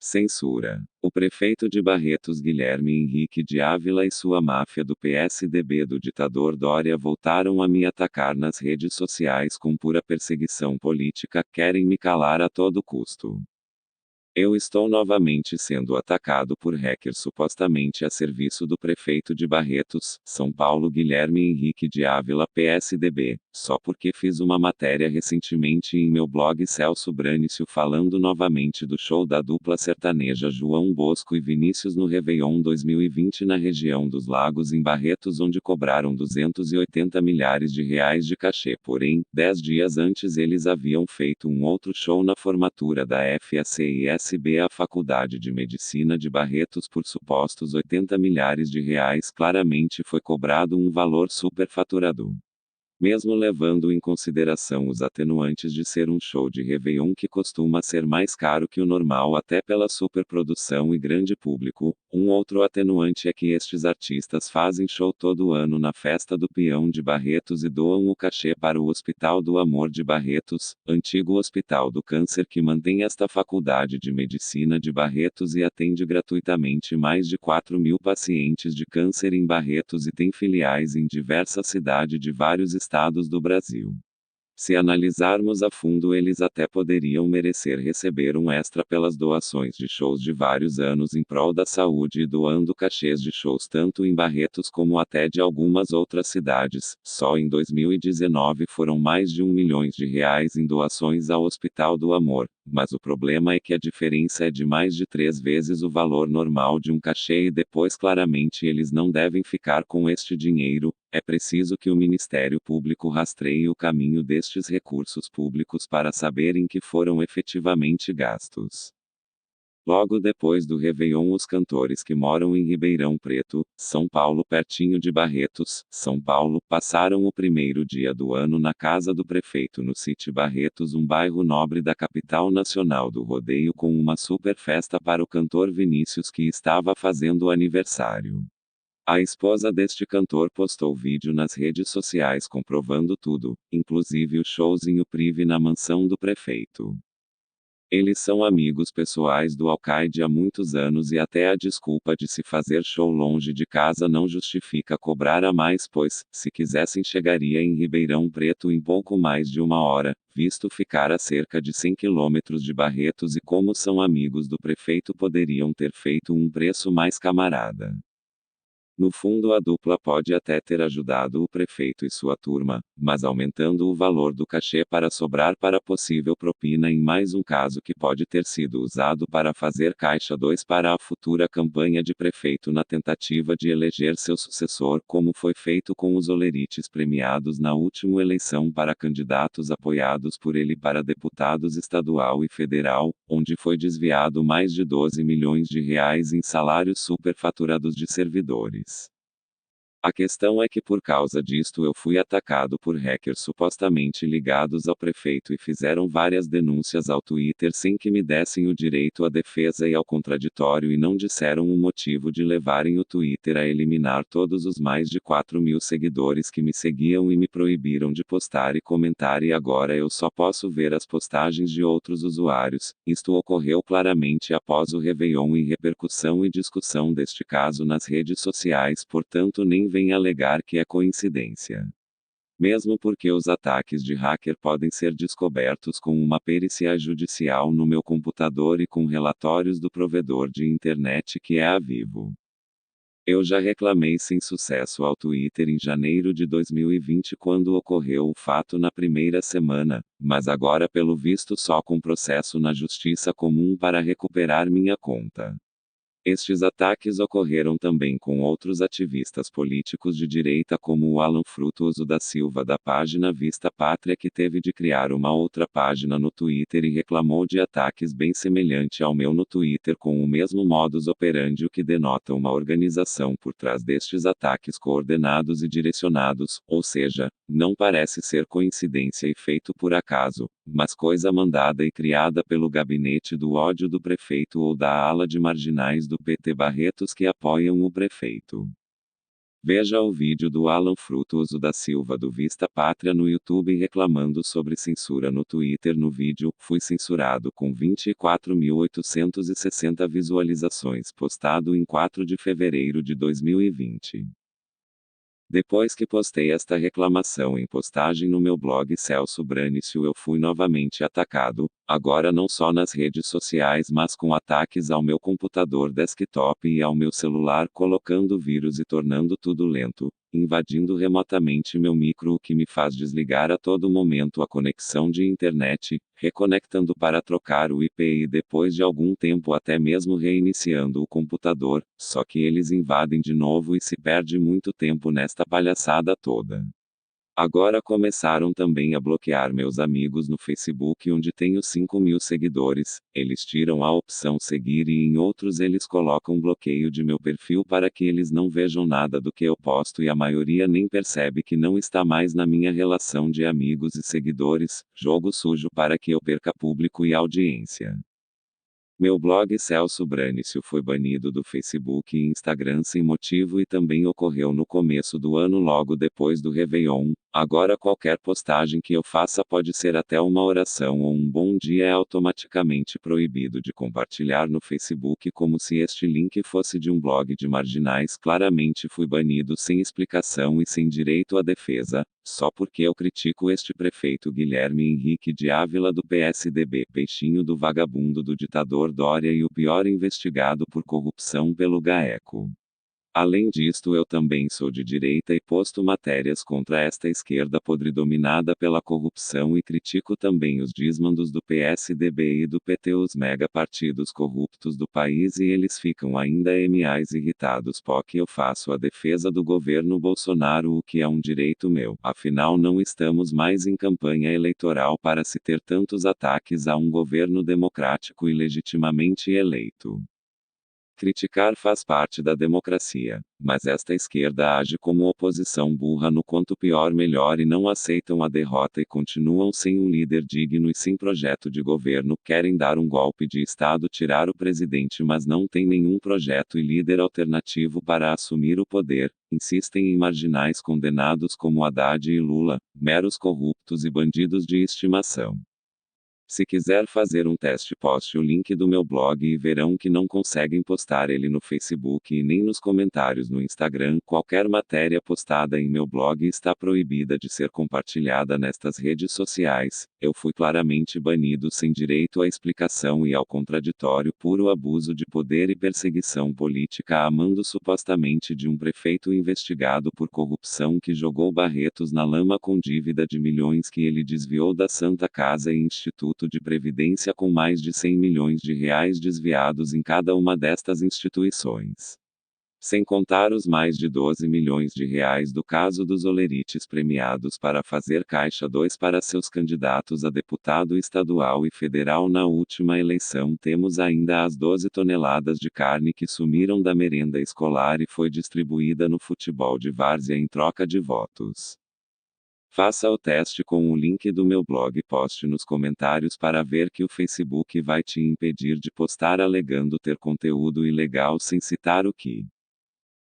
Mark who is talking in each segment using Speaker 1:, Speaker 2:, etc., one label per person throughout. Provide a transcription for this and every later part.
Speaker 1: Censura. O prefeito de Barretos Guilherme Henrique de Ávila e sua máfia do PSDB do ditador Dória voltaram a me atacar nas redes sociais com pura perseguição política, querem me calar a todo custo. Eu estou novamente sendo atacado por hackers supostamente a serviço do prefeito de Barretos, São Paulo Guilherme Henrique de Ávila PSDB, só porque fiz uma matéria recentemente em meu blog Celso Branício falando novamente do show da dupla sertaneja João Bosco e Vinícius no Réveillon 2020 na região dos Lagos em Barretos, onde cobraram 280 milhares de reais de cachê. Porém, 10 dias antes eles haviam feito um outro show na formatura da FACISB, a Faculdade de Medicina de Barretos, por supostos 80 milhares de reais. Claramente foi cobrado um valor superfaturado. Mesmo levando em consideração os atenuantes de ser um show de Réveillon que costuma ser mais caro que o normal até pela superprodução e grande público, um outro atenuante é que estes artistas fazem show todo ano na Festa do Peão de Barretos e doam o cachê para o Hospital do Amor de Barretos, antigo Hospital do Câncer que mantém esta Faculdade de Medicina de Barretos e atende gratuitamente mais de 4.000 pacientes de câncer em Barretos e tem filiais em diversas cidades de vários estados do Brasil. Se analisarmos a fundo, eles até poderiam merecer receber um extra pelas doações de shows de vários anos em prol da saúde e doando cachês de shows tanto em Barretos como até de algumas outras cidades. Só em 2019 foram mais de 1 milhão de reais em doações ao Hospital do Amor, mas o problema é que a diferença é de mais de 3 vezes o valor normal de um cachê e depois claramente eles não devem ficar com este dinheiro. É preciso que o Ministério Público rastreie o caminho destes recursos públicos para saber em que foram efetivamente gastos. Logo depois do Réveillon, os cantores que moram em Ribeirão Preto, São Paulo, pertinho de Barretos, São Paulo, passaram o primeiro dia do ano na casa do prefeito no Sítio Barretos, um bairro nobre da capital nacional do rodeio, com uma super festa para o cantor Vinícius que estava fazendo aniversário. A esposa deste cantor postou vídeo nas redes sociais comprovando tudo, inclusive o showzinho prive na mansão do prefeito. Eles são amigos pessoais do alcaide há muitos anos e até a desculpa de se fazer show longe de casa não justifica cobrar a mais, pois, se quisessem, chegaria em Ribeirão Preto em pouco mais de 1 hora, visto ficar a cerca de 100 quilômetros de Barretos, e como são amigos do prefeito poderiam ter feito um preço mais camarada. No fundo, a dupla pode até ter ajudado o prefeito e sua turma, mas aumentando o valor do cachê para sobrar para possível propina em mais um caso que pode ter sido usado para fazer caixa 2 para a futura campanha de prefeito na tentativa de eleger seu sucessor, como foi feito com os olerites premiados na última eleição para candidatos apoiados por ele para deputados estadual e federal, onde foi desviado mais de 12 milhões de reais em salários superfaturados de servidores. A questão é que por causa disto eu fui atacado por hackers supostamente ligados ao prefeito e fizeram várias denúncias ao Twitter sem que me dessem o direito à defesa e ao contraditório, e não disseram o motivo de levarem o Twitter a eliminar todos os mais de 4.000 seguidores que me seguiam e me proibiram de postar e comentar, e agora eu só posso ver as postagens de outros usuários. Isto ocorreu claramente após o Réveillon e repercussão e discussão deste caso nas redes sociais, portanto nem vem alegar que é coincidência. Mesmo porque os ataques de hacker podem ser descobertos com uma perícia judicial no meu computador e com relatórios do provedor de internet que é a Vivo. Eu já reclamei sem sucesso ao Twitter em janeiro de 2020 quando ocorreu o fato na primeira semana, mas agora pelo visto só com processo na Justiça Comum para recuperar minha conta. Estes ataques ocorreram também com outros ativistas políticos de direita como o Alan Frutuoso da Silva da página Vista Pátria, que teve de criar uma outra página no Twitter e reclamou de ataques bem semelhante ao meu no Twitter com o mesmo modus operandi, o que denota uma organização por trás destes ataques coordenados e direcionados, ou seja, não parece ser coincidência e feito por acaso, mas coisa mandada e criada pelo gabinete do ódio do prefeito ou da ala de marginais do PT Barretos que apoiam o prefeito. Veja o vídeo do Alan Frutuoso da Silva do Vista Pátria no YouTube reclamando sobre censura no Twitter. No vídeo, fui censurado com 24.860 visualizações, postado em 4 de fevereiro de 2020. Depois que postei esta reclamação em postagem no meu blog Celso Branício, eu fui novamente atacado, agora não só nas redes sociais mas com ataques ao meu computador desktop e ao meu celular, colocando vírus e tornando tudo lento, invadindo remotamente meu micro, o que me faz desligar a todo momento a conexão de internet, reconectando para trocar o IP e depois de algum tempo até mesmo reiniciando o computador, só que eles invadem de novo e se perde muito tempo nesta palhaçada toda. Agora começaram também a bloquear meus amigos no Facebook, onde tenho 5.000 seguidores. Eles tiram a opção seguir e em outros eles colocam bloqueio de meu perfil para que eles não vejam nada do que eu posto e a maioria nem percebe que não está mais na minha relação de amigos e seguidores. Jogo sujo para que eu perca público e audiência. Meu blog Celso Branício foi banido do Facebook e Instagram sem motivo e também ocorreu no começo do ano logo depois do Réveillon. Agora qualquer postagem que eu faça pode ser até uma oração ou um bom dia é automaticamente proibido de compartilhar no Facebook como se este link fosse de um blog de marginais. Claramente fui banido sem explicação e sem direito à defesa, só porque eu critico este prefeito Guilherme Henrique de Ávila do PSDB, peixinho do vagabundo do ditador Dória e o pior investigado por corrupção pelo GAECO. Além disto, eu também sou de direita e posto matérias contra esta esquerda podre dominada pela corrupção e critico também os desmandos do PSDB e do PT, os mega partidos corruptos do país, e eles ficam ainda mais irritados porque eu faço a defesa do governo Bolsonaro, o que é um direito meu. Afinal, não estamos mais em campanha eleitoral para se ter tantos ataques a um governo democrático e legitimamente eleito. Criticar faz parte da democracia, mas esta esquerda age como oposição burra, no quanto pior melhor, e não aceitam a derrota e continuam sem um líder digno e sem projeto de governo. Querem dar um golpe de Estado, tirar o presidente, mas não tem nenhum projeto e líder alternativo para assumir o poder. Insistem em marginais condenados como Haddad e Lula, meros corruptos e bandidos de estimação. Se quiser fazer um teste, poste o link do meu blog e verão que não conseguem postar ele no Facebook e nem nos comentários no Instagram. Qualquer matéria postada em meu blog está proibida de ser compartilhada nestas redes sociais. Eu fui claramente banido sem direito à explicação e ao contraditório, puro abuso de poder e perseguição política a mando supostamente de um prefeito investigado por corrupção que jogou Barretos na lama com dívida de milhões que ele desviou da Santa Casa e Instituto de Previdência, com mais de 100 milhões de reais desviados em cada uma destas instituições. Sem contar os mais de 12 milhões de reais do caso dos olerites premiados para fazer caixa 2 para seus candidatos a deputado estadual e federal na última eleição. Temos ainda as 12 toneladas de carne que sumiram da merenda escolar e foi distribuída no futebol de várzea em troca de votos. Faça o teste com o link do meu blog, poste nos comentários para ver que o Facebook vai te impedir de postar alegando ter conteúdo ilegal sem citar o que.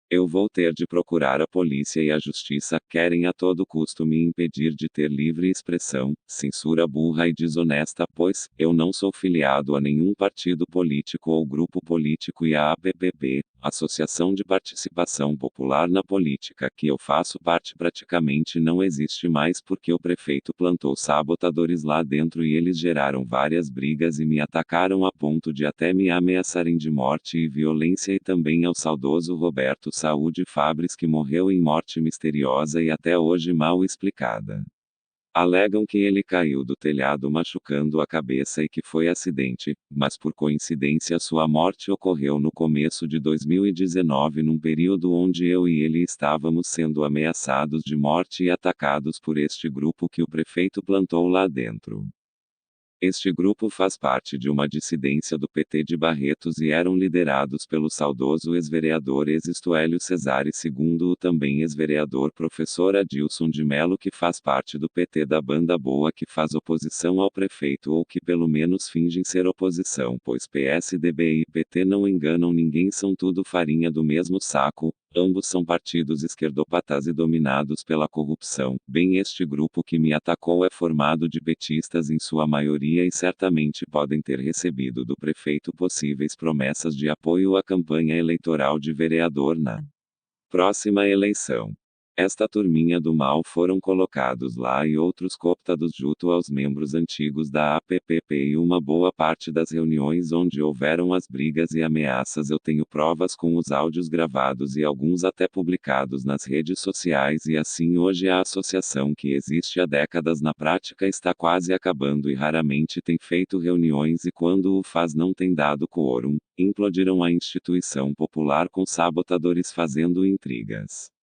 Speaker 1: Eu vou ter de procurar a polícia e a justiça. Querem a todo custo me impedir de ter livre expressão. Censura burra e desonesta, pois eu não sou filiado a nenhum partido político ou grupo político, e a APPP, Associação de Participação Popular na Política, que eu faço parte, praticamente não existe mais porque o prefeito plantou sabotadores lá dentro e eles geraram várias brigas e me atacaram a ponto de até me ameaçarem de morte e violência, e também ao saudoso Roberto Saúde Fabres, que morreu em morte misteriosa e até hoje mal explicada. Alegam que ele caiu do telhado machucando a cabeça e que foi acidente, mas por coincidência sua morte ocorreu no começo de 2019, num período onde eu e ele estávamos sendo ameaçados de morte e atacados por este grupo que o prefeito plantou lá dentro. Este grupo faz parte de uma dissidência do PT de Barretos e eram liderados pelo saudoso ex-vereador Existo Hélio Cesare, segundo o também ex-vereador professor Adilson de Mello, que faz parte do PT da banda boa que faz oposição ao prefeito, ou que pelo menos fingem ser oposição, pois PSDB e PT não enganam ninguém, são tudo farinha do mesmo saco. Ambos são partidos esquerdópatas e dominados pela corrupção. Bem, este grupo que me atacou é formado de petistas em sua maioria e certamente podem ter recebido do prefeito possíveis promessas de apoio à campanha eleitoral de vereador na próxima eleição. Esta turminha do mal foram colocados lá e outros cooptados junto aos membros antigos da APPP e uma boa parte das reuniões onde houveram as brigas e ameaças eu tenho provas com os áudios gravados e alguns até publicados nas redes sociais e assim hoje a associação que existe há décadas na prática está quase acabando e raramente tem feito reuniões e quando o faz não tem dado quórum, implodiram a instituição popular com sabotadores fazendo intrigas.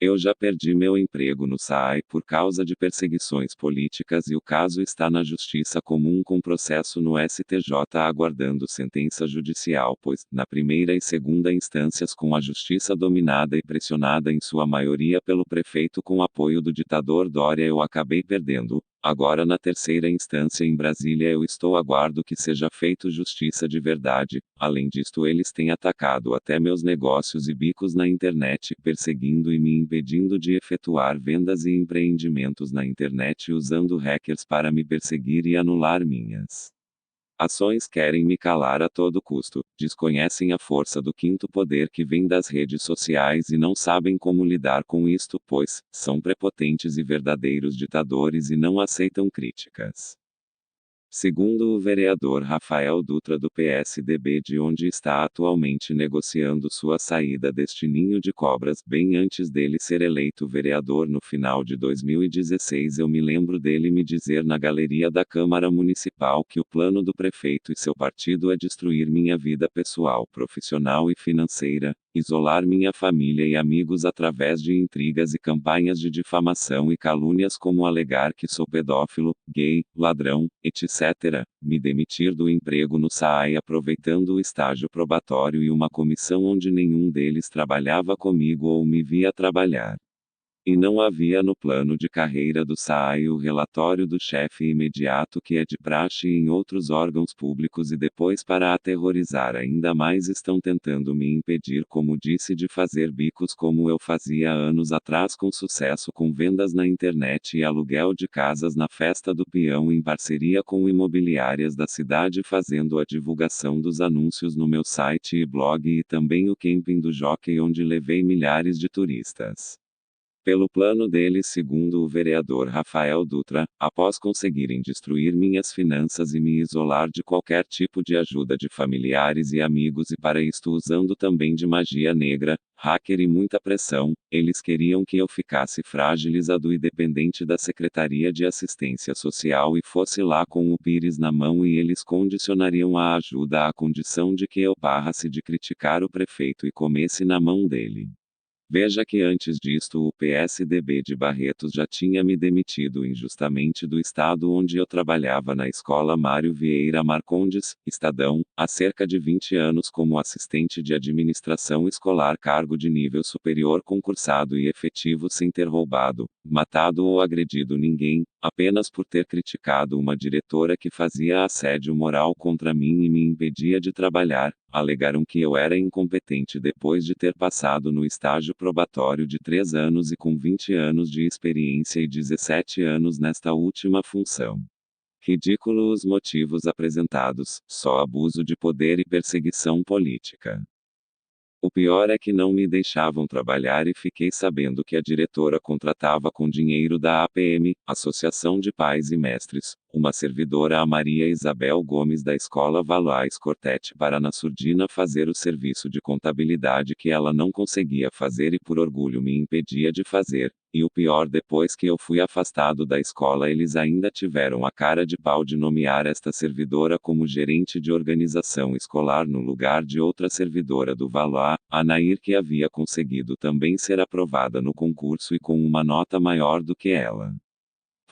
Speaker 1: Eu já perdi meu emprego no SAAI por causa de perseguições políticas e o caso está na Justiça Comum com processo no STJ aguardando sentença judicial, pois, na primeira e segunda instâncias com a justiça dominada e pressionada em sua maioria pelo prefeito com apoio do ditador Dória eu acabei perdendo. Agora na terceira instância em Brasília eu estou aguardo que seja feito justiça de verdade. Além disto eles têm atacado até meus negócios e bicos na internet, perseguindo e me impedindo de efetuar vendas e empreendimentos na internet usando hackers para me perseguir e anular minhas ações querem me calar a todo custo, desconhecem a força do quinto poder que vem das redes sociais e não sabem como lidar com isto, pois são prepotentes e verdadeiros ditadores e não aceitam críticas. Segundo o vereador Rafael Dutra do PSDB de onde está atualmente negociando sua saída deste ninho de cobras bem antes dele ser eleito vereador no final de 2016 eu me lembro dele me dizer na galeria da Câmara Municipal que o plano do prefeito e seu partido é destruir minha vida pessoal, profissional e financeira, isolar minha família e amigos através de intrigas e campanhas de difamação e calúnias como alegar que sou pedófilo, gay, ladrão, etc., me demitir do emprego no SAAI aproveitando o estágio probatório e uma comissão onde nenhum deles trabalhava comigo ou me via trabalhar. E não havia no plano de carreira do SAAI o relatório do chefe imediato que é de praxe em outros órgãos públicos e depois para aterrorizar ainda mais estão tentando me impedir como disse de fazer bicos como eu fazia anos atrás com sucesso com vendas na internet e aluguel de casas na Festa do Peão em parceria com imobiliárias da cidade fazendo a divulgação dos anúncios no meu site e blog e também o camping do Jockey onde levei milhares de turistas. Pelo plano deles, segundo o vereador Rafael Dutra, após conseguirem destruir minhas finanças e me isolar de qualquer tipo de ajuda de familiares e amigos e para isto usando também de magia negra, hacker e muita pressão, eles queriam que eu ficasse fragilizado e dependente da Secretaria de Assistência Social e fosse lá com o pires na mão e eles condicionariam a ajuda à condição de que eu parasse de criticar o prefeito e comesse na mão dele. Veja que antes disto o PSDB de Barretos já tinha me demitido injustamente do estado onde eu trabalhava na escola Mário Vieira Marcondes, Estadão, há cerca de 20 anos como assistente de administração escolar cargo de nível superior concursado e efetivo sem ter roubado, matado ou agredido ninguém, apenas por ter criticado uma diretora que fazia assédio moral contra mim e me impedia de trabalhar. Alegaram que eu era incompetente depois de ter passado no estágio probatório de 3 anos e com 20 anos de experiência e 17 anos nesta última função. Ridículo os motivos apresentados, só abuso de poder e perseguição política. O pior é que não me deixavam trabalhar e fiquei sabendo que a diretora contratava com dinheiro da APM, Associação de Pais e Mestres, uma servidora a Maria Isabel Gomes da Escola Valois Cortete para na surdina fazer o serviço de contabilidade que ela não conseguia fazer e por orgulho me impedia de fazer. E o pior depois que eu fui afastado da escola eles ainda tiveram a cara de pau de nomear esta servidora como gerente de organização escolar no lugar de outra servidora do Valois, a Nair que havia conseguido também ser aprovada no concurso e com uma nota maior do que ela.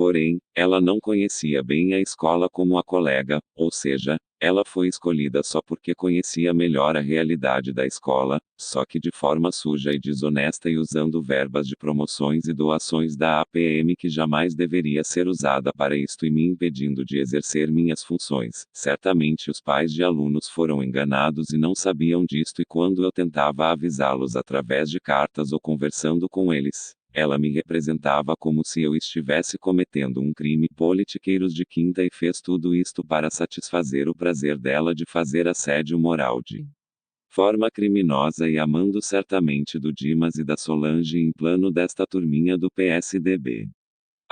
Speaker 1: Porém, ela não conhecia bem a escola como a colega, ou seja, ela foi escolhida só porque conhecia melhor a realidade da escola, só que de forma suja e desonesta e usando verbas de promoções e doações da APM que jamais deveria ser usada para isto e me impedindo de exercer minhas funções. Certamente os pais de alunos foram enganados e não sabiam disto e quando eu tentava avisá-los através de cartas ou conversando com eles, ela me representava como se eu estivesse cometendo um crime politiqueiros de quinta e fez tudo isto para satisfazer o prazer dela de fazer assédio moral de forma criminosa e amando certamente do Dimas e da Solange em plano desta turminha do PSDB.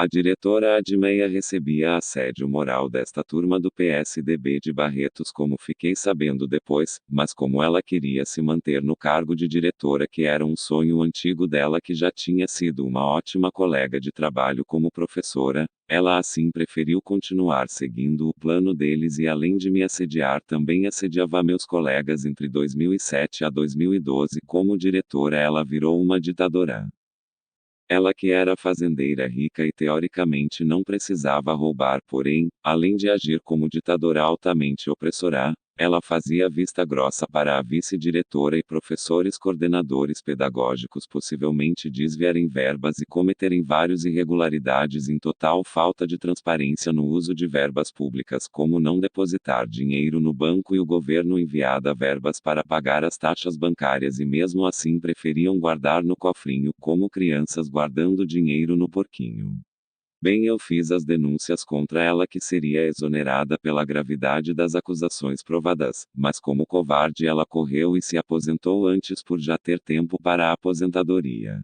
Speaker 1: A diretora Admeia recebia assédio moral desta turma do PSDB de Barretos como fiquei sabendo depois, mas como ela queria se manter no cargo de diretora que era um sonho antigo dela que já tinha sido uma ótima colega de trabalho como professora, ela assim preferiu continuar seguindo o plano deles e além de me assediar também assediava meus colegas entre 2007 a 2012 como diretora ela virou uma ditadora. Ela que era fazendeira rica e teoricamente não precisava roubar, porém, além de agir como ditadora altamente opressora, ela fazia vista grossa para a vice-diretora e professores coordenadores pedagógicos possivelmente desviarem verbas e cometerem várias irregularidades em total falta de transparência no uso de verbas públicas, como não depositar dinheiro no banco e o governo enviada verbas para pagar as taxas bancárias e mesmo assim preferiam guardar no cofrinho, como crianças guardando dinheiro no porquinho. Bem, eu fiz as denúncias contra ela que seria exonerada pela gravidade das acusações provadas, mas como covarde ela correu e se aposentou antes por já ter tempo para a aposentadoria.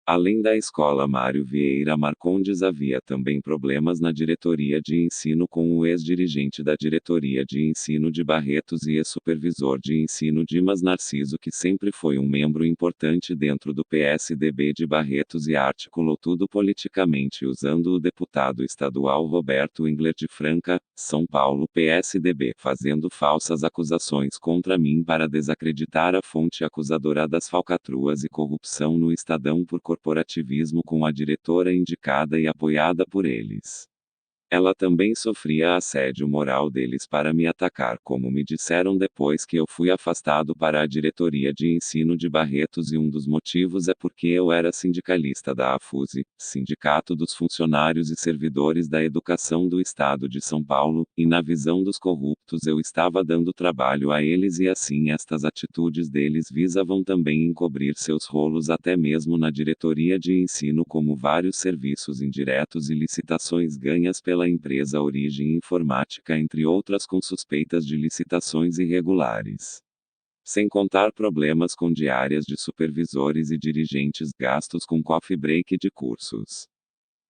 Speaker 1: Além da escola Mário Vieira Marcondes havia também problemas na diretoria de ensino com o ex-dirigente da diretoria de ensino de Barretos e ex-supervisor de ensino Dimas Narciso que sempre foi um membro importante dentro do PSDB de Barretos e articulou tudo politicamente usando o deputado estadual Roberto Engler de Franca, São Paulo PSDB fazendo falsas acusações contra mim para desacreditar a fonte acusadora das falcatruas e corrupção no Estadão por corporativismo com a diretora indicada e apoiada por eles. Ela também sofria assédio moral deles para me atacar, como me disseram depois que eu fui afastado para a diretoria de ensino de Barretos e um dos motivos é porque eu era sindicalista da AFUSE, Sindicato dos Funcionários e Servidores da Educação do Estado de São Paulo, e na visão dos corruptos eu estava dando trabalho a eles e assim estas atitudes deles visavam também encobrir seus rolos até mesmo na diretoria de ensino como vários serviços indiretos e licitações ganhas pela empresa Origem Informática entre outras com suspeitas de licitações irregulares. Sem contar problemas com diárias de supervisores e dirigentes gastos com coffee break de cursos.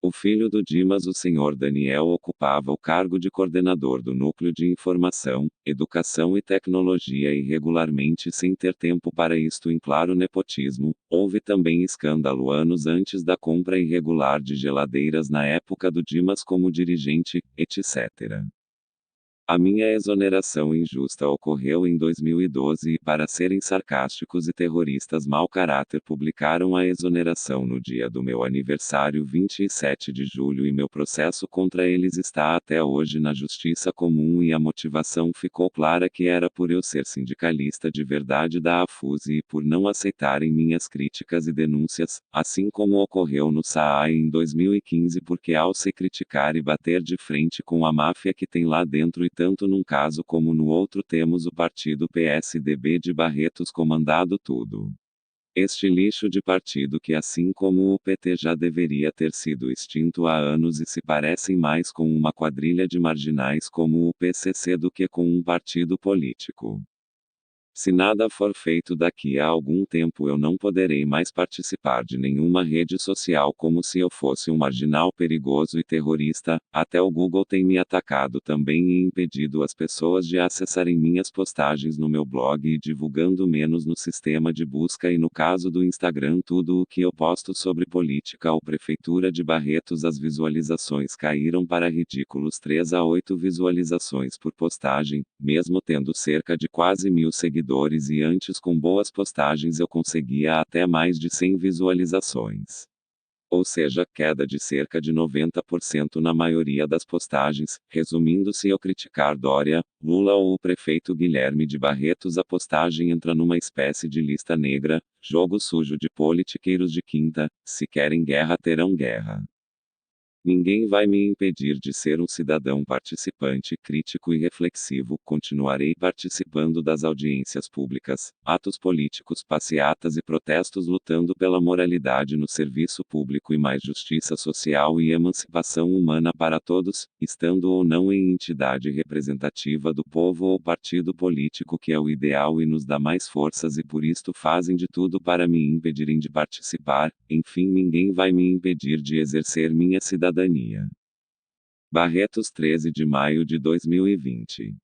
Speaker 1: O filho do Dimas, o senhor Daniel, ocupava o cargo de coordenador do Núcleo de Informação, Educação e Tecnologia irregularmente sem ter tempo para isto em claro nepotismo. Houve também escândalo anos antes da compra irregular de geladeiras na época do Dimas como dirigente, etc. A minha exoneração injusta ocorreu em 2012 e, para serem sarcásticos e terroristas mau caráter, publicaram a exoneração no dia do meu aniversário 27 de julho e meu processo contra eles está até hoje na Justiça Comum e a motivação ficou clara que era por eu ser sindicalista de verdade da AFUSE e por não aceitarem minhas críticas e denúncias, assim como ocorreu no SAAI em 2015 porque ao se criticar e bater de frente com a máfia que tem lá dentro e tanto num caso como no outro temos o partido PSDB de Barretos comandado tudo. Este lixo de partido que assim como o PT já deveria ter sido extinto há anos e se parecem mais com uma quadrilha de marginais como o PCC do que com um partido político. Se nada for feito daqui a algum tempo eu não poderei mais participar de nenhuma rede social como se eu fosse um marginal perigoso e terrorista, até o Google tem me atacado também e impedido as pessoas de acessarem minhas postagens no meu blog e divulgando menos no sistema de busca e no caso do Instagram tudo o que eu posto sobre política ou prefeitura de Barretos as visualizações caíram para ridículos 3 a 8 visualizações por postagem, mesmo tendo cerca de quase 1000 seguidores e antes com boas postagens eu conseguia até mais de 100 visualizações. Ou seja, queda de cerca de 90% na maioria das postagens. Resumindo, se eu criticar Dória, Lula ou o prefeito Guilherme de Barretos, a postagem entra numa espécie de lista negra, jogo sujo de politiqueiros de quinta. Se querem guerra, terão guerra. Ninguém vai me impedir de ser um cidadão participante, crítico e reflexivo. Continuarei participando das audiências públicas, atos políticos, passeatas e protestos, lutando pela moralidade no serviço público e mais justiça social e emancipação humana para todos, estando ou não em entidade representativa do povo ou partido político, que é o ideal e nos dá mais forças, e por isto fazem de tudo para me impedirem de participar. Enfim, ninguém vai me impedir de exercer minha cidadania. Barretos, 13 de maio de 2020.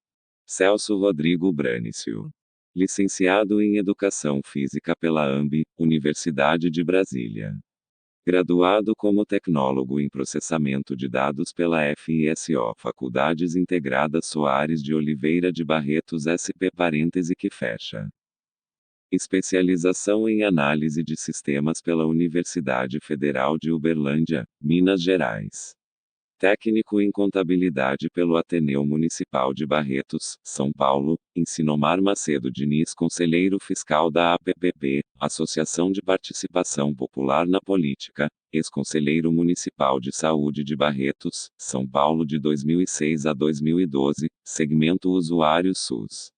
Speaker 1: Celso Rodrigo Branicio. Licenciado em Educação Física pela AMB, Universidade de Brasília. Graduado como tecnólogo em processamento de dados pela FISO, Faculdades Integradas Soares de Oliveira de Barretos SP parêntese que fecha. Especialização em análise de sistemas pela Universidade Federal de Uberlândia, Minas Gerais. Técnico em contabilidade pelo Ateneu Municipal de Barretos, São Paulo. Sinomar Macedo Diniz, conselheiro fiscal da APPP, Associação de Participação Popular na Política, ex-conselheiro municipal de saúde de Barretos, São Paulo de 2006 a 2012, segmento usuário SUS.